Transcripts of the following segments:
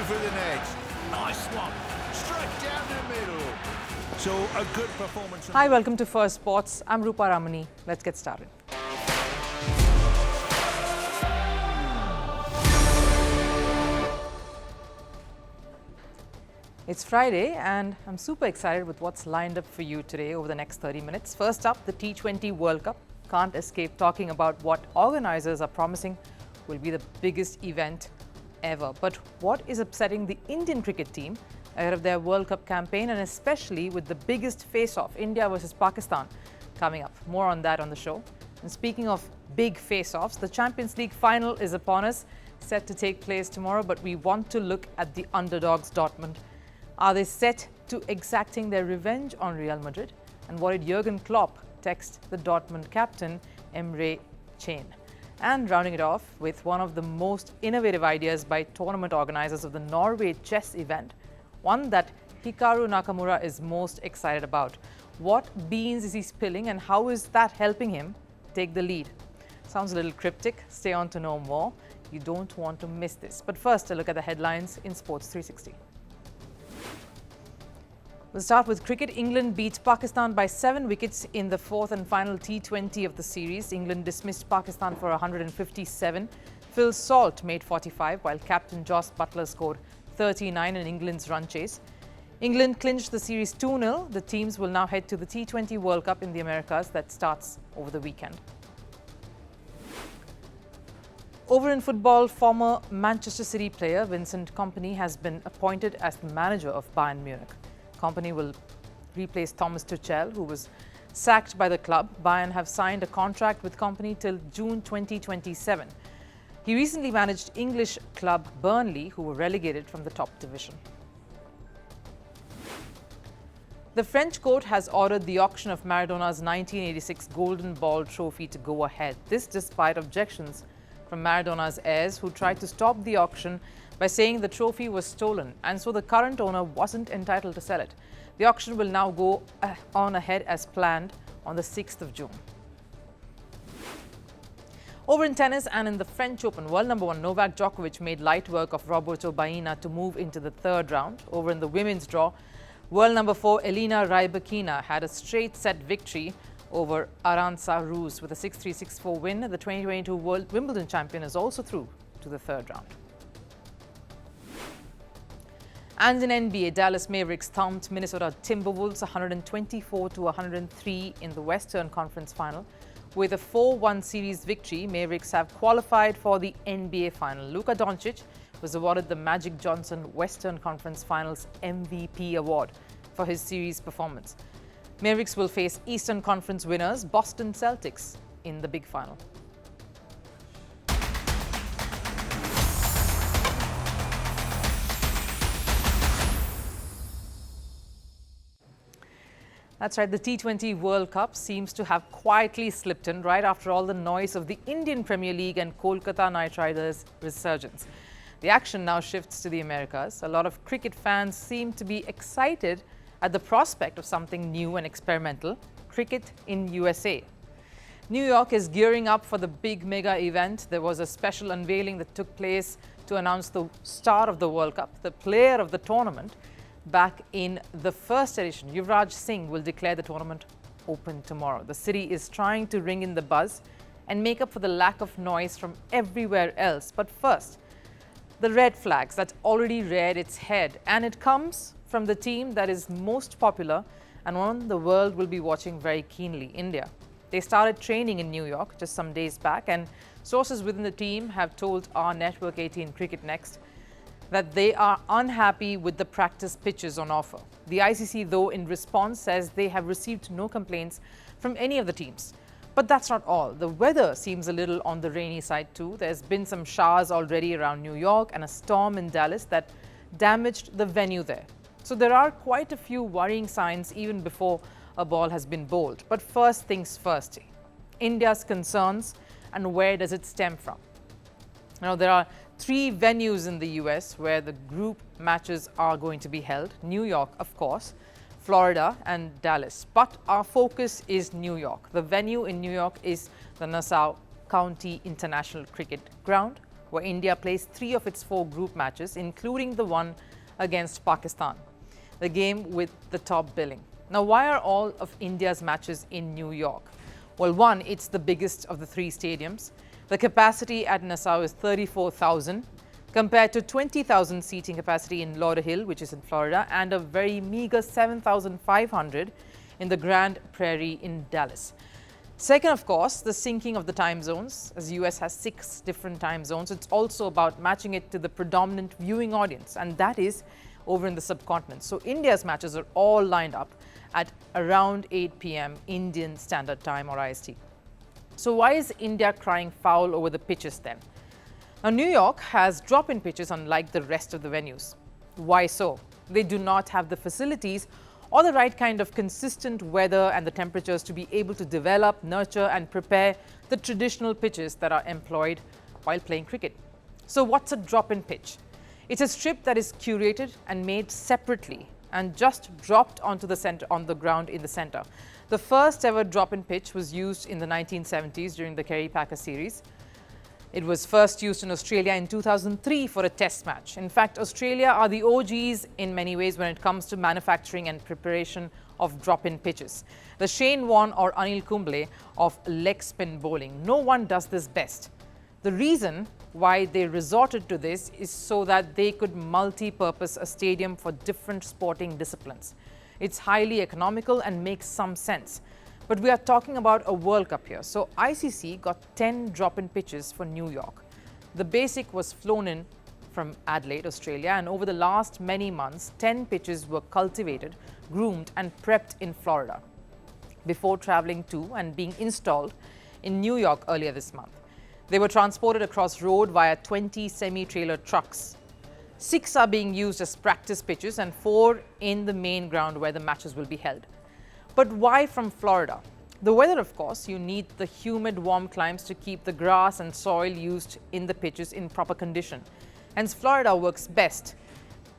for the net. Nice one. Straight down the middle. So a good performance. Hi, welcome to Firstpost. I'm Rupha Ramani. Let's get started. It's Friday and I'm super excited with what's lined up for you today over the next 30 minutes. First up, the T20 World Cup. Can't escape talking about what organizers are promising will be the biggest event ever. But what is upsetting the Indian cricket team ahead of their World Cup campaign, and especially with the biggest face-off, India versus Pakistan, coming up. More on that on the show. And speaking of big face-offs, the Champions League final is upon us, set to take place tomorrow, but we want to look at the underdogs, Dortmund. Are they set to exacting their revenge on Real Madrid? And what did Jurgen Klopp text the Dortmund captain, Emre Can? And rounding it off with one of the most innovative ideas by tournament organizers of the Norway Chess event, one that Hikaru Nakamura is most excited about. What beans is he spilling and how is that helping him take the lead? Sounds a little cryptic. Stay on to know more. You don't want to miss this. But first, a look at the headlines in Sports 360. We'll start with cricket. England beat Pakistan by 7 wickets in the fourth and final T20 of the series. England dismissed Pakistan for 157. Phil Salt made 45, while captain Jos Buttler scored 39 in England's run chase. England clinched the series 2-0. The teams will now head to the T20 World Cup in the Americas that starts over the weekend. Over in football, former Manchester City player Vincent Kompany has been appointed as the manager of Bayern Munich. Kompany will replace Thomas Tuchel, who was sacked by the club. Bayern have signed a contract with Kompany till June 2027. He recently managed English club Burnley, who were relegated from the top division. The French court has ordered the auction of Maradona's 1986 Golden Ball trophy to go ahead. This despite objections from Maradona's heirs, who tried to stop the auction by saying the trophy was stolen and so the current owner wasn't entitled to sell it. The auction will now go on ahead as planned on the 6th of June. Over in tennis and in the French Open, world number 1 Novak Djokovic made light work of Roberto Baena to move into the third round. Over in the women's draw, world number 4 Elina Rybakina had a straight set victory over Arantxa Rus with a 6-3, 6-4 win. The 2022 World Wimbledon champion is also through to the third round. And in NBA, Dallas Mavericks thumped Minnesota Timberwolves 124-103 in the Western Conference Final. With a 4-1 series victory, Mavericks have qualified for the NBA Final. Luka Doncic was awarded the Magic Johnson Western Conference Finals MVP award for his series performance. Mavericks will face Eastern Conference winners Boston Celtics in the big final. That's right, the T20 World Cup seems to have quietly slipped in right after all the noise of the Indian Premier League and Kolkata Knight Riders' resurgence. The action now shifts to the Americas. A lot of cricket fans seem to be excited at the prospect of something new and experimental, cricket in USA. New York is gearing up for the big mega event. There was a special unveiling that took place to announce the star of the World Cup, the player of the tournament. Back in the first edition, Yuvraj Singh will declare the tournament open tomorrow. The city is trying to ring in the buzz and make up for the lack of noise from everywhere else. But first, the red flags that already reared its head, and it comes from the team that is most popular and one the world will be watching very keenly, India. They started training in New York just some days back, and sources within the team have told our Network 18 Cricket Next that they are unhappy with the practice pitches on offer. The ICC, though, in response says they have received no complaints from any of the teams. But that's not all. The weather seems a little on the rainy side too. There's been some showers already around New York and a storm in Dallas that damaged the venue there. So there are quite a few worrying signs even before a ball has been bowled. But first things first, India's concerns and where does it stem from? Now, there are 3 venues in the US where the group matches are going to be held. New York, of course, Florida and Dallas. But our focus is New York. The venue in New York is the Nassau County International Cricket Ground, where India plays 3 of its 4 group matches, including the one against Pakistan, the game with the top billing. Now, why are all of India's matches in New York? Well, one, it's the biggest of the 3 stadiums. The capacity at Nassau is 34,000 compared to 20,000 seating capacity in Lauderhill, which is in Florida, and a very meager 7,500 in the Grand Prairie in Dallas. Second, of course, the syncing of the time zones. As the US has 6 different time zones, it's also about matching it to the predominant viewing audience, and that is over in the subcontinent. So India's matches are all lined up at around 8 p.m. Indian Standard Time or IST. So why is India crying foul over the pitches then? Now, New York has drop-in pitches unlike the rest of the venues. Why so? They do not have the facilities or the right kind of consistent weather and the temperatures to be able to develop, nurture and prepare the traditional pitches that are employed while playing cricket. So what's a drop-in pitch? It's a strip that is curated and made separately and just dropped onto the center, on the ground in the center. The first ever drop-in pitch was used in the 1970s during the Kerry-Packer series. It was first used in Australia in 2003 for a test match. In fact, Australia are the OGs in many ways when it comes to manufacturing and preparation of drop-in pitches. The Shane Warne or Anil Kumble of leg spin bowling. No one does this best. The reason why they resorted to this is so that they could multi-purpose a stadium for different sporting disciplines. It's highly economical and makes some sense. But we are talking about a World Cup here. So ICC got 10 drop-in pitches for New York. The basic was flown in from Adelaide, Australia, and over the last many months, 10 pitches were cultivated, groomed and prepped in Florida before traveling to and being installed in New York earlier this month. They were transported across road via 20 semi-trailer trucks. 6 are being used as practice pitches and 4 in the main ground where the matches will be held. But why from Florida? The weather, of course. You need the humid, warm climes to keep the grass and soil used in the pitches in proper condition. Hence, Florida works best.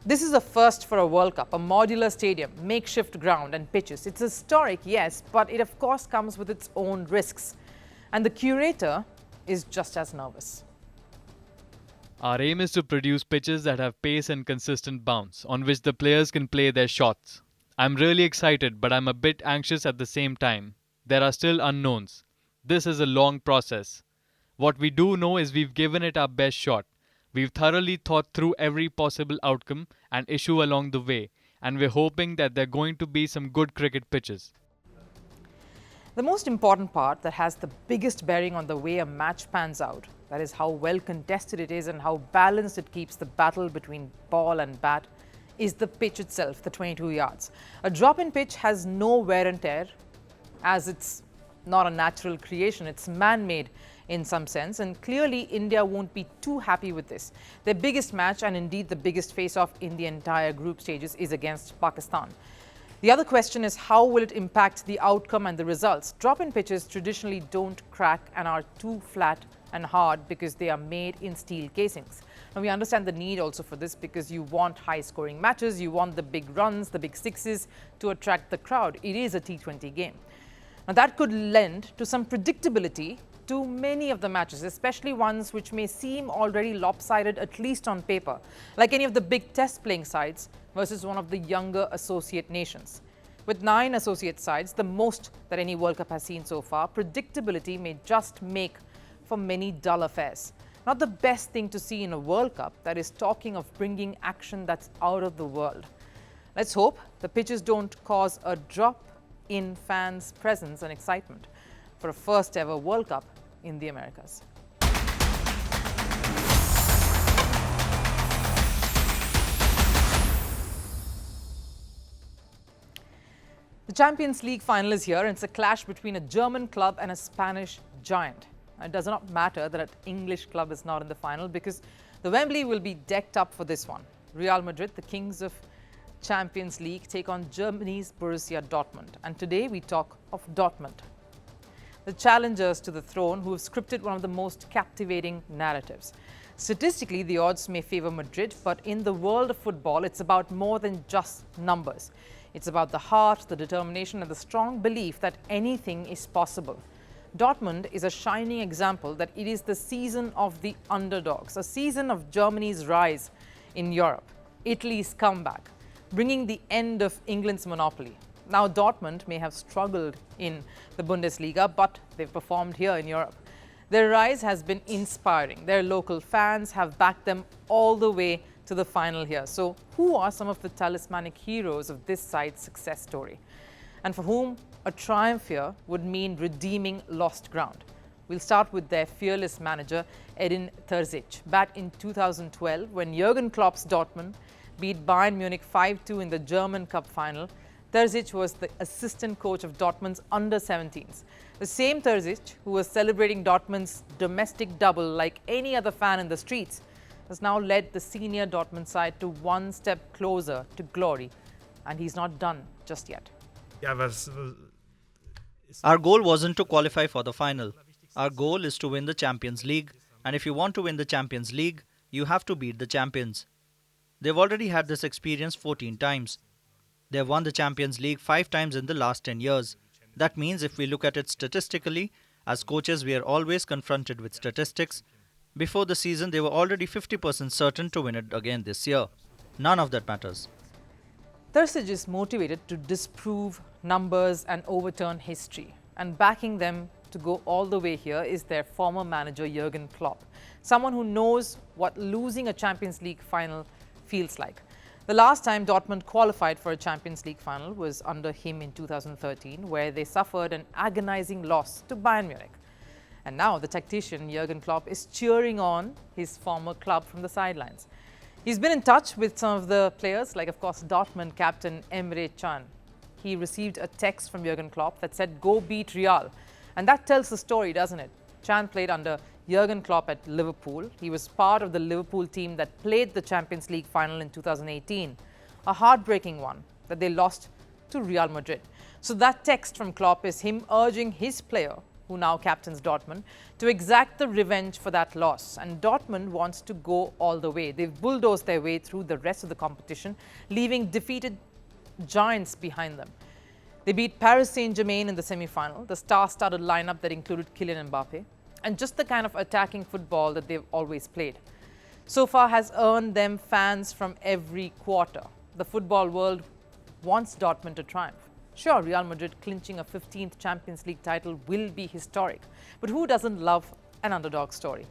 This is a first for a World Cup, a modular stadium, makeshift ground and pitches. It's historic, yes, but it of course comes with its own risks. And the curator is just as nervous. Our aim is to produce pitches that have pace and consistent bounce, on which the players can play their shots. I'm really excited, but I'm a bit anxious at the same time. There are still unknowns. This is a long process. What we do know is we've given it our best shot. We've thoroughly thought through every possible outcome and issue along the way, and we're hoping that there are going to be some good cricket pitches. The most important part that has the biggest bearing on the way a match pans out, that is how well contested it is and how balanced it keeps the battle between ball and bat, is the pitch itself, the 22 yards. A drop-in pitch has no wear and tear, as it's not a natural creation, it's man-made in some sense, and clearly India won't be too happy with this. Their biggest match, and indeed the biggest face-off in the entire group stages, is against Pakistan. The other question is, how will it impact the outcome and the results? Drop-in pitches traditionally don't crack and are too flat and hard because they are made in steel casings. Now, we understand the need also for this because you want high-scoring matches, you want the big runs, the big sixes to attract the crowd. It is a T20 game. Now, that could lend to some predictability to many of the matches, especially ones which may seem already lopsided, at least on paper, like any of the big test-playing sides versus one of the younger associate nations. With 9 associate sides, the most that any World Cup has seen so far, predictability may just make for many dull affairs. Not the best thing to see in a World Cup that is talking of bringing action that's out of the world. Let's hope the pitches don't cause a drop in fans' presence and excitement for a first ever World Cup in the Americas. The Champions League final is here, and it's a clash between a German club and a Spanish giant. It does not matter that an English club is not in the final because the Wembley will be decked up for this one. Real Madrid, the kings of Champions League, take on Germany's Borussia Dortmund. And today we talk of Dortmund, the challengers to the throne who have scripted one of the most captivating narratives. Statistically, the odds may favor Madrid, but in the world of football, it's about more than just numbers. It's about the heart, the determination, and the strong belief that anything is possible. Dortmund is a shining example that it is the season of the underdogs, a season of Germany's rise in Europe, Italy's comeback, bringing the end of England's monopoly. Now, Dortmund may have struggled in the Bundesliga, but they've performed here in Europe. Their rise has been inspiring. Their local fans have backed them all the way to the final here. So, who are some of the talismanic heroes of this side's success story? And for whom a triumph here would mean redeeming lost ground? We'll start with their fearless manager, Edin Terzic. Back in 2012, when Jurgen Klopp's Dortmund beat Bayern Munich 5-2 in the German Cup final, Terzic was the assistant coach of Dortmund's under-17s. The same Terzic, who was celebrating Dortmund's domestic double like any other fan in the streets, has now led the senior Dortmund side to one step closer to glory. And he's not done just yet. Our goal wasn't to qualify for the final. Our goal is to win the Champions League. And if you want to win the Champions League, you have to beat the champions. They've already had this experience 14 times. They've won the Champions League 5 times in the last 10 years. That means if we look at it statistically, as coaches we are always confronted with statistics. Before the season they were already 50% certain to win it again this year. None of that matters. Terzic is motivated to disprove numbers and overturn history. And backing them to go all the way here is their former manager Jurgen Klopp, someone who knows what losing a Champions League final feels like. The last time Dortmund qualified for a Champions League final was under him in 2013, where they suffered an agonizing loss to Bayern Munich. And now the tactician Jurgen Klopp is cheering on his former club from the sidelines. He's been in touch with some of the players, like of course Dortmund captain Emre Can. He received a text from Jurgen Klopp that said, "Go beat Real." And that tells the story, doesn't it? Can played under Jurgen Klopp at Liverpool. He was part of the Liverpool team that played the Champions League final in 2018, a heartbreaking one that they lost to Real Madrid. So that text from Klopp is him urging his player, who now captains Dortmund, to exact the revenge for that loss. And Dortmund wants to go all the way. They've bulldozed their way through the rest of the competition, leaving defeated giants behind them. They beat Paris Saint-Germain in the semi-final, the star-studded lineup that included Kylian Mbappe, and just the kind of attacking football that they've always played. So far has earned them fans from every quarter. The football world wants Dortmund to triumph. Sure, Real Madrid clinching a 15th Champions League title will be historic, but who doesn't love an underdog story?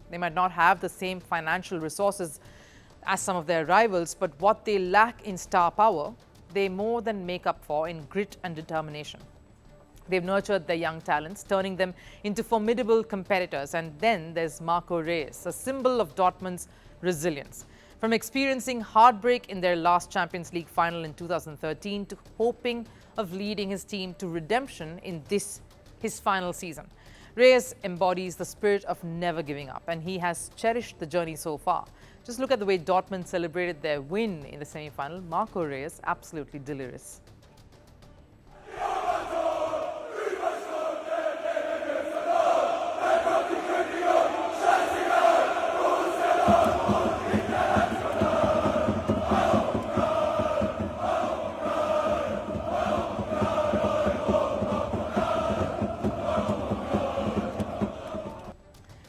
They might not have the same financial resources as some of their rivals, but what they lack in star power, they more than make up for in grit and determination. They've nurtured their young talents, turning them into formidable competitors. And then there's Marco Reus, a symbol of Dortmund's resilience. From experiencing heartbreak in their last Champions League final in 2013 to hoping of leading his team to redemption in this, his final season. Reus embodies the spirit of never giving up, and he has cherished the journey so far. Just look at the way Dortmund celebrated their win in the semi-final. Marco Reus, absolutely delirious.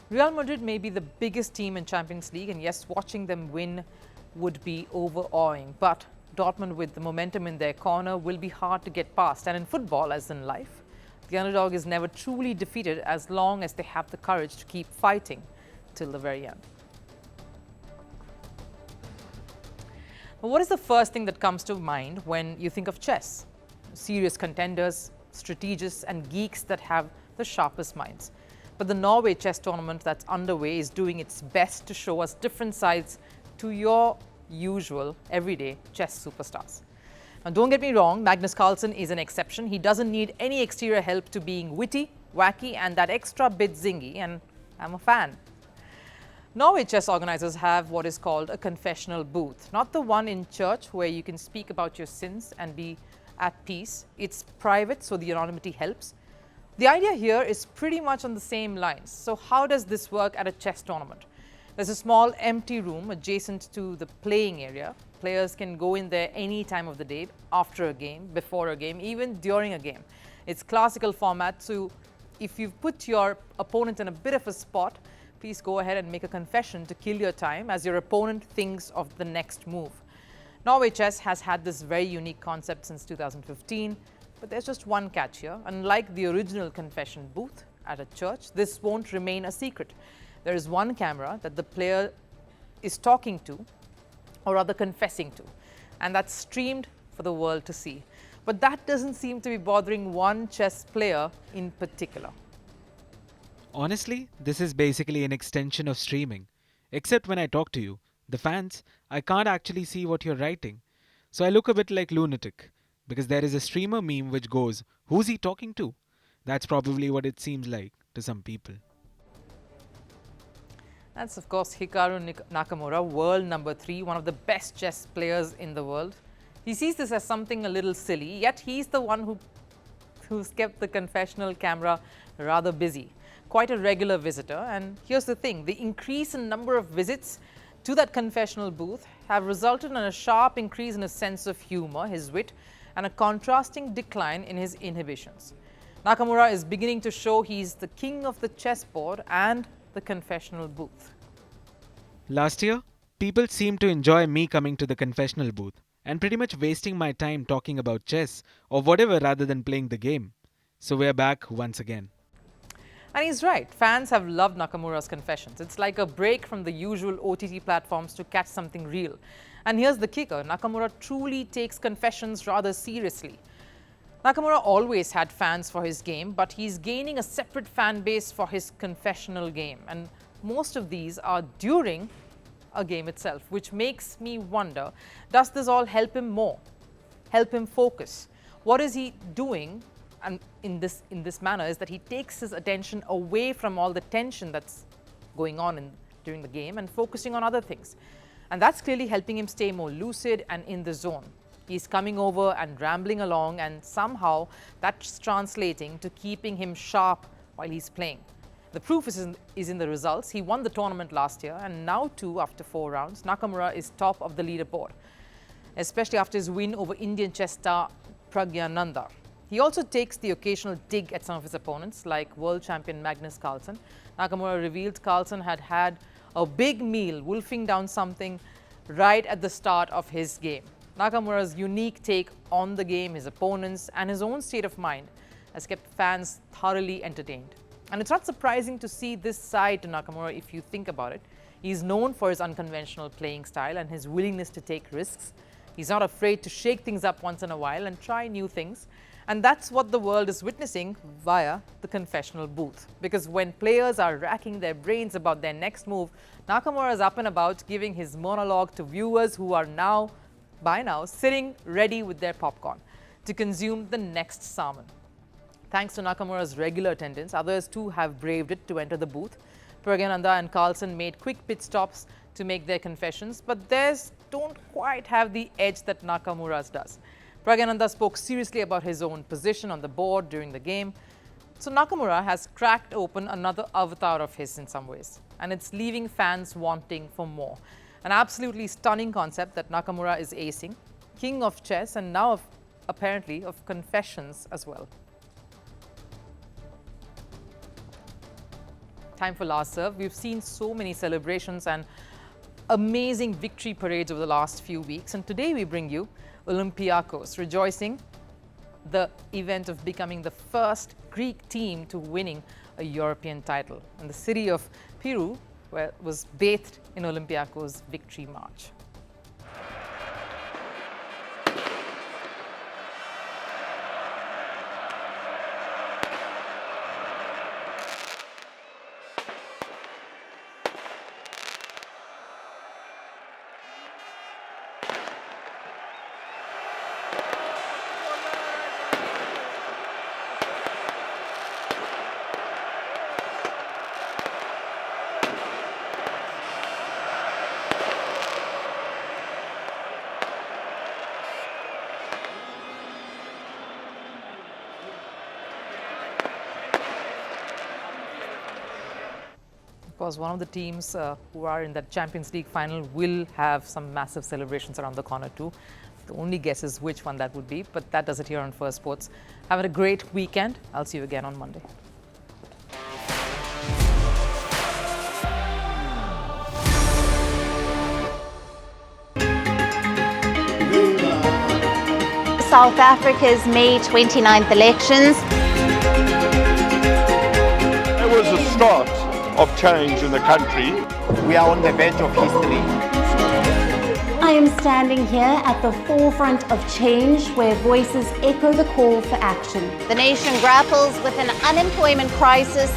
Real Madrid may be the biggest team in Champions League, and yes, watching them win would be overawing. But Dortmund, with the momentum in their corner, will be hard to get past. And in football, as in life, the underdog is never truly defeated as long as they have the courage to keep fighting till the very end. But what is the first thing that comes to mind when you think of chess? Serious contenders, strategists, and geeks that have the sharpest minds. But the Norway Chess tournament that's underway is doing its best to show us different sides to your usual, everyday chess superstars. Now, don't get me wrong, Magnus Carlsen is an exception. He doesn't need any exterior help to being witty, wacky, and that extra bit zingy, and I'm a fan. Norway Chess organizers have what is called a confessional booth, not the one in church where you can speak about your sins and be at peace. It's private, so the anonymity helps. The idea here is pretty much on the same lines. So how does this work at a chess tournament? There's a small empty room adjacent to the playing area. Players can go in there any time of the day, after a game, before a game, even during a game. It's classical format, so if you've put your opponent in a bit of a spot, please go ahead and make a confession to kill your time as your opponent thinks of the next move. Norway Chess has had this very unique concept since 2015, but there's just one catch here. Unlike the original confession booth at a church, this won't remain a secret. There is one camera that the player is talking to, or rather confessing to, and that's streamed for the world to see. But that doesn't seem to be bothering one chess player in particular. Honestly, this is basically an extension of streaming. Except when I talk to you, the fans, I can't actually see what you're writing. So I look a bit like lunatic, because there is a streamer meme which goes, "Who's he talking to?" That's probably what it seems like to some people. That's, of course, Hikaru Nakamura, world number 3, one of the best chess players in the world. He sees this as something a little silly, yet he's the one who's kept the confessional camera rather busy. Quite a regular visitor, and here's the thing, the increase in number of visits to that confessional booth have resulted in a sharp increase in his sense of humor, his wit, and a contrasting decline in his inhibitions. Nakamura is beginning to show he's the king of the chessboard and the confessional booth. Last year, people seemed to enjoy me coming to the confessional booth and pretty much wasting my time talking about chess or whatever rather than playing the game. So we're back once again. And he's right. Fans have loved Nakamura's confessions. It's like a break from the usual OTT platforms to catch something real. And here's the kicker. Nakamura truly takes confessions rather seriously. Nakamura always had fans for his game, but he's gaining a separate fan base for his confessional game. And most of these are during a game itself, which makes me wonder, does this all help him more? Help him focus? What is he doing? And in this manner is that he takes his attention away from all the tension that's going on during the game and focusing on other things. And that's clearly helping him stay more lucid and in the zone. He's coming over and rambling along, and somehow that's translating to keeping him sharp while he's playing. The proof is in the results. He won the tournament last year, and now too, after 4 rounds, Nakamura is top of the leaderboard, especially after his win over Indian chess star Praggnanandhaa. He also takes the occasional dig at some of his opponents, like world champion Magnus Carlsen. Nakamura revealed Carlsen had had a big meal, wolfing down something right at the start of his game. Nakamura's unique take on the game, his opponents, and his own state of mind has kept fans thoroughly entertained. And it's not surprising to see this side to Nakamura if you think about it. He's known for his unconventional playing style and his willingness to take risks. He's not afraid to shake things up once in a while and try new things. And that's what the world is witnessing via the confessional booth. Because when players are racking their brains about their next move, Nakamura is up and about giving his monologue to viewers who are by now sitting ready with their popcorn to consume the next salmon. Thanks to Nakamura's regular attendance, others too have braved it to enter the booth. Praggnanandhaa and Carlsen made quick pit stops to make their confessions, but theirs don't quite have the edge that Nakamura's does. Praggnanandhaa spoke seriously about his own position on the board during the game. So Nakamura has cracked open another avatar of his in some ways, and it's leaving fans wanting for more. An absolutely stunning concept that Nakamura is acing, king of chess and now apparently of confessions as well. Time for last serve. We've seen so many celebrations and amazing victory parades over the last few weeks, and today we bring you Olympiacos rejoicing the event of becoming the first Greek team to winning a European title. And the city of Pirou was bathed in Olympiacos' victory march. Of course, one of the teams who are in that Champions League final will have some massive celebrations around the corner too. The only guess is which one that would be, but that does it here on Firstpost. Have a great weekend. I'll see you again on Monday. South Africa's May 29th elections. It was the start of change in the country. We are on the verge of history. I am standing here at the forefront of change where voices echo the call for action. The nation grapples with an unemployment crisis.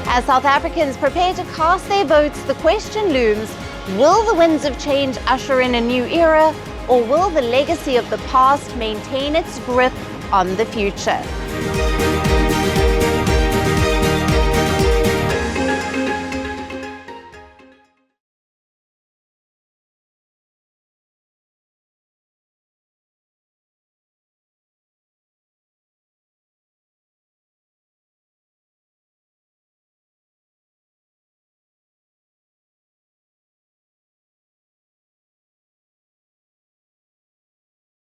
As South Africans prepare to cast their votes, the question looms, will the winds of change usher in a new era, or will the legacy of the past maintain its grip on the future?